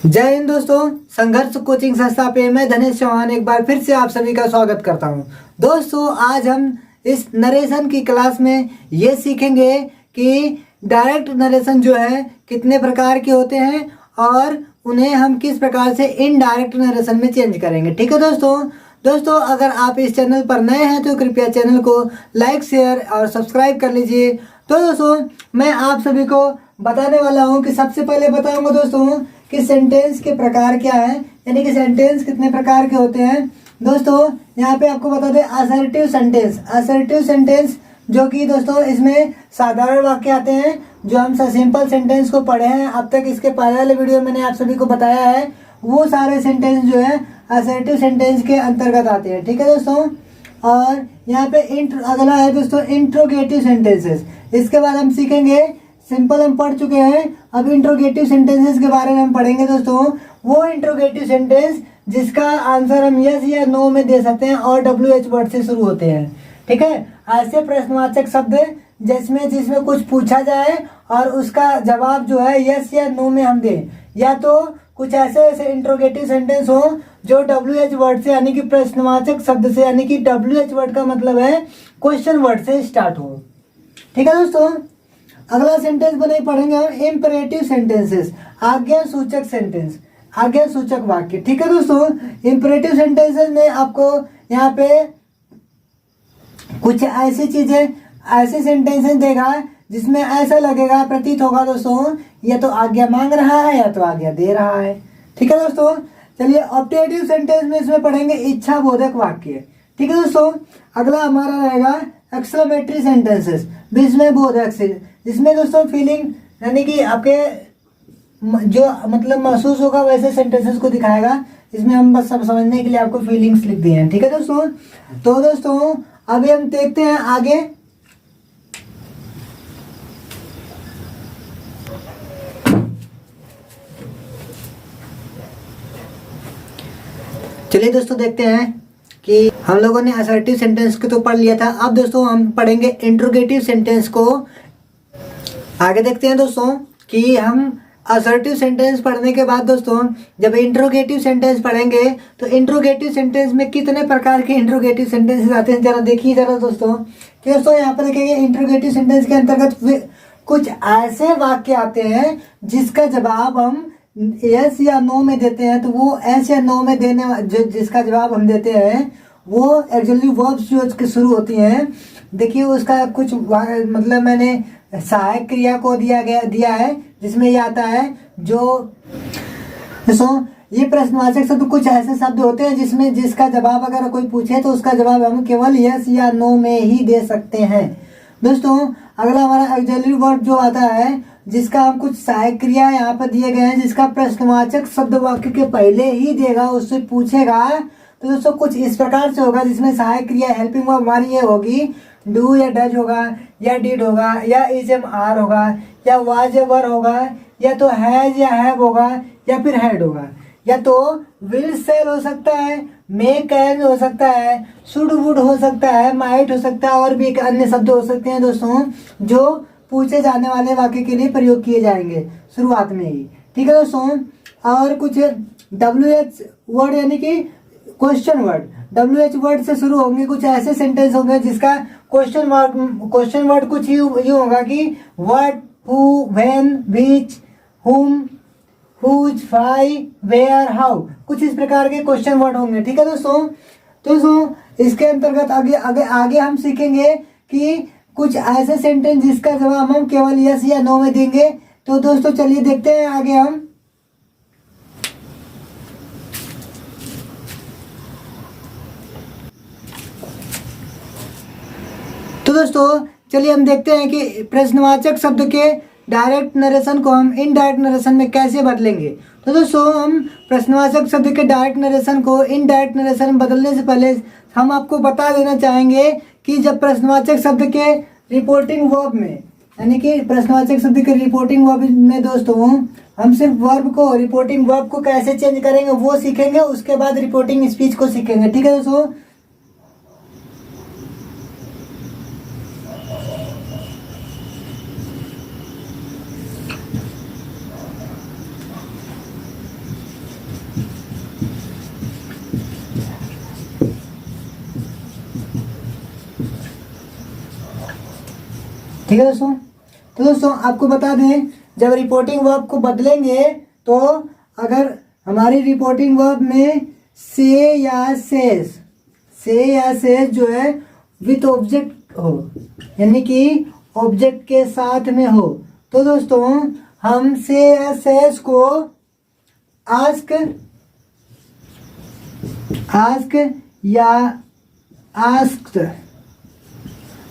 जय हिंद दोस्तों। संघर्ष कोचिंग संस्था पे मैं धनेश चौहान एक बार फिर से आप सभी का स्वागत करता हूं। दोस्तों आज हम इस नरेशन की क्लास में ये सीखेंगे कि डायरेक्ट नरेशन जो है कितने प्रकार के होते हैं और उन्हें हम किस प्रकार से इनडायरेक्ट नरेशन में चेंज करेंगे। ठीक है दोस्तों अगर आप इस चैनल पर नए हैं तो कृपया चैनल को लाइक शेयर और सब्सक्राइब कर लीजिए। तो दोस्तों मैं आप सभी को बताने वाला हूं कि सबसे पहले बताऊंगा दोस्तों कि सेंटेंस के प्रकार क्या है, यानी कि सेंटेंस कितने प्रकार के होते हैं। दोस्तों यहाँ पे आपको बता दें असर्टिव सेंटेंस जो कि दोस्तों इसमें साधारण वाक्य आते हैं। जो हम सिंपल सेंटेंस को पढ़े हैं अब तक, इसके पहले वाले वीडियो मैंने आप सभी को बताया है, वो सारे सेंटेंस जो है असर्टिव सेंटेंस के अंतर्गत आते हैं। ठीक है दोस्तों। और यहाँ पे अगला है दोस्तों इंट्रोगेटिव सेंटेंसेस। इसके बाद हम सीखेंगे, सिंपल हम पढ़ चुके हैं, अब इंट्रोगेटिव सेंटेंसेस के बारे में हम पढ़ेंगे दोस्तों। वो इंट्रोगेटिव सेंटेंस जिसका आंसर हम यस या नो में दे सकते हैं और WH वर्ड से शुरू होते हैं। ठीक है, ऐसे प्रश्नवाचक शब्द जिसमें कुछ पूछा जाए और उसका जवाब जो है यस या नो में हम दें, या तो कुछ ऐसे इंट्रोगेटिव सेंटेंस हो जो WH वर्ड से यानी कि प्रश्नवाचक शब्द से, यानी कि WH वर्ड का मतलब है क्वेश्चन वर्ड से स्टार्ट हो। ठीक है दोस्तों। अगला सेंटेंस बने पढ़ेंगे हम इंपरेटिव सेंटेंसेस, आज्ञा सूचक सेंटेंस, आज्ञा सूचक वाक्य। ठीक है दोस्तों। इंपरेटिव सेंटेंसेस में आपको यहाँ पे कुछ ऐसी चीजें, ऐसे सेंटेंसेस देगा जिसमें ऐसा लगेगा, प्रतीत होगा दोस्तों ये तो आज्ञा मांग रहा है या तो आज्ञा दे रहा है। ठीक है दोस्तों। चलिए ऑप्टेटिव सेंटेंस में इसमें पढ़ेंगे इच्छा बोधक वाक्य। ठीक है दोस्तों। अगला हमारा रहेगा एक्सक्लेमेटरी सेंटेंसेस, विस्मय बोधक से, जिसमें दोस्तों फीलिंग यानी कि आपके जो मतलब महसूस होगा वैसे सेंटेंसेस को दिखाएगा। इसमें हम बस सब समझने के लिए आपको फीलिंग्स लिख दिए हैं। ठीक है दोस्तों। तो दोस्तों अभी हम देखते हैं आगे। चलिए दोस्तों देखते हैं कि हम लोगों ने असर्टिव सेंटेंस को तो पढ़ लिया था। अब दोस्तों हम पढ़ेंगे इंट्रोगेटिव सेंटेंस को। आगे देखते हैं दोस्तों कि हम असर्टिव सेंटेंस पढ़ने के बाद दोस्तों जब इंट्रोगेटिव सेंटेंस पढ़ेंगे तो इंट्रोगेटिव सेंटेंस में कितने प्रकार के इंट्रोगेटिव सेंटेंसेस आते हैं जरा देखिए जरा दोस्तों। कि दोस्तों यहाँ पर देखेंगे इंट्रोगेटिव सेंटेंस के अंतर्गत कुछ ऐसे वाक्य आते हैं जिसका जवाब हम यस या नो में देते हैं, तो वो एस या नो में देने जिसका जवाब हम देते हैं वो एक्चुअली वर्ब्स जो शुरू होती हैं। देखिए उसका कुछ मतलब मैंने सहायक क्रिया को दिया है जिसमें ये आता है जो ये प्रश्नवाचक शब्द कुछ ऐसे शब्द होते हैं जिसमें जिसका जवाब अगर कोई पूछे तो उसका जवाब हम केवल यस या नो में ही दे सकते हैं। दोस्तों अगला हमारा ऑक्सिलरी वर्ब जो आता है जिसका हम कुछ सहायक क्रिया यहाँ पर दिए गए हैं जिसका प्रश्नवाचक शब्द वाक्य के पहले ही देगा, उससे पूछेगा। तो दोस्तों कुछ इस प्रकार से होगा जिसमें सहायक क्रिया हेल्पिंग वर्ब हमारी ये होगी, डू या डज होगा या डिड होगा या इज एम आर होगा या वाज या वर होगा या तो हैज या हैव होगा या फिर हैड होगा, या तो विल सेल हो सकता है, मे कैन हो सकता है, शुड वुड हो सकता है, माइट हो सकता है और भी अन्य शब्द हो सकते हैं दोस्तों जो पूछे जाने वाले वाक्य के लिए प्रयोग किए जाएंगे शुरुआत में ही। ठीक है दोस्तों। और कुछ WH वर्ड यानी कि क्वेश्चन वर्ड, WH वर्ड से शुरू होंगे, कुछ ऐसे सेंटेंस होंगे जिसका क्वेश्चन वर्ड कुछ यूं होगा कि व्हाट, हु, व्हेन, व्हिच, हुम, हुज, व्हाई, वेयर, हाउ, कुछ इस प्रकार के क्वेश्चन वर्ड होंगे। ठीक है दोस्तों। तो दोस्तों इसके अंतर्गत आगे हम सीखेंगे कि कुछ ऐसे सेंटेंस जिसका जवाब हम केवल यस या नो में देंगे। तो दोस्तों चलिए देखते हैं आगे हम। तो दोस्तों चलिए हम देखते हैं कि प्रश्नवाचक शब्द के डायरेक्ट नरेशन को हम इनडायरेक्ट नरेशन में कैसे बदलेंगे। तो दोस्तों हम प्रश्नवाचक शब्द के डायरेक्ट नरेशन को इनडायरेक्ट नरेशन में बदलने से पहले हम आपको बता देना चाहेंगे कि जब प्रश्नवाचक शब्द के रिपोर्टिंग वर्ब में, यानी कि प्रश्नवाचक शब्द के रिपोर्टिंग वर्ब में दोस्तों हम सिर्फ वर्ब को, रिपोर्टिंग वर्ब को कैसे चेंज करेंगे वो सीखेंगे, उसके बाद रिपोर्टिंग स्पीच को सीखेंगे। ठीक है दोस्तों। ठीक है दोस्तों। तो दोस्तों आपको बता दें, जब रिपोर्टिंग वर्ब को बदलेंगे तो अगर हमारी रिपोर्टिंग वर्ब में से या सेज जो है विथ ऑब्जेक्ट हो, यानी कि ऑब्जेक्ट के साथ में हो, तो दोस्तों हम से या सेज को आस्क या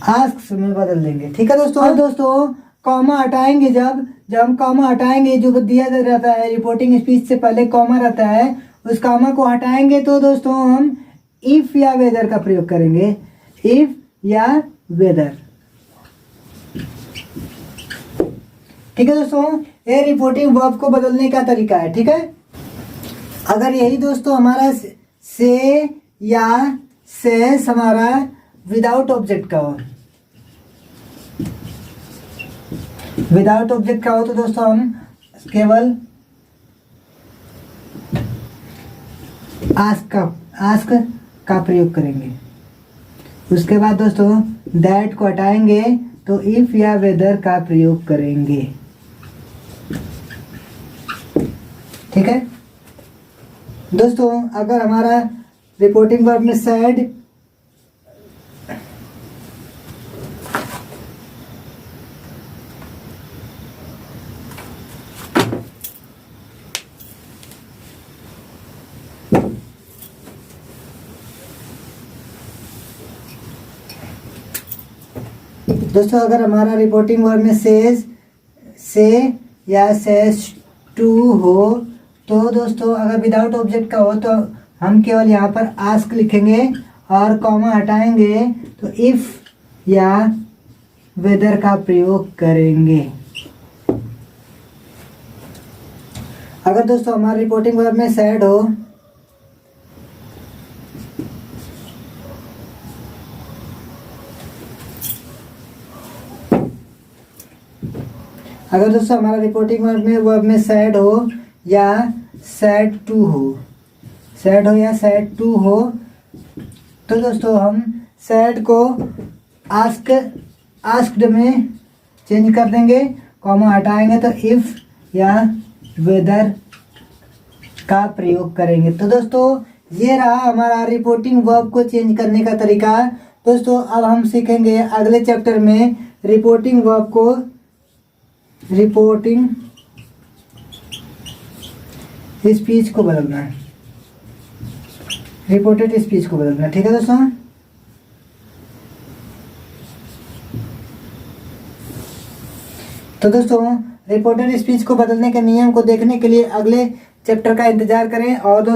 आस्क में बदल देंगे। ठीक है दोस्तों। और दोस्तों कॉमा हटाएंगे, जब हम कॉमा हटाएंगे, जो दिया रहता है रिपोर्टिंग स्पीच से पहले कॉमा रहता है, उस कॉमा को हटाएंगे तो दोस्तों हम इफ या वेदर का प्रयोग करेंगे। इफ या वेदर। ठीक है दोस्तों, ये रिपोर्टिंग वर्ब को बदलने का तरीका है। ठीक है, अगर यही दोस्तों हमारा से या सेस हमारा विदाउट ऑब्जेक्ट का हो, तो दोस्तों हम केवल आस्क का प्रयोग करेंगे। उसके बाद दोस्तों दैट को हटाएंगे तो इफ या वेदर का प्रयोग करेंगे। ठीक है दोस्तों, अगर हमारा रिपोर्टिंग वर्ब में सैड दोस्तों अगर हमारा रिपोर्टिंग वर्ब में से या सेज टू हो, तो दोस्तों अगर विदाउट ऑब्जेक्ट का हो तो हम केवल यहाँ पर आस्क लिखेंगे और कॉमा हटाएंगे तो इफ या वेदर का प्रयोग करेंगे। अगर दोस्तों हमारा रिपोर्टिंग वर्ब में सैड हो, अगर दोस्तों हमारा रिपोर्टिंग वर्ब में सैड हो या सैड टू हो, तो दोस्तों हम सैड को आस्क्ड में चेंज कर देंगे, कॉमा हटाएंगे तो इफ या वेदर का प्रयोग करेंगे। तो दोस्तों ये रहा हमारा रिपोर्टिंग वर्ब को चेंज करने का तरीका। दोस्तों अब हम सीखेंगे अगले चैप्टर में रिपोर्टिंग वर्ब को रिपोर्टिंग स्पीच को बदलना है, रिपोर्टेड स्पीच को बदलना। ठीक है दोस्तों, तो दोस्तों रिपोर्टेड स्पीच को बदलने के नियम को देखने के लिए अगले चैप्टर का इंतजार करें। और दोस्तों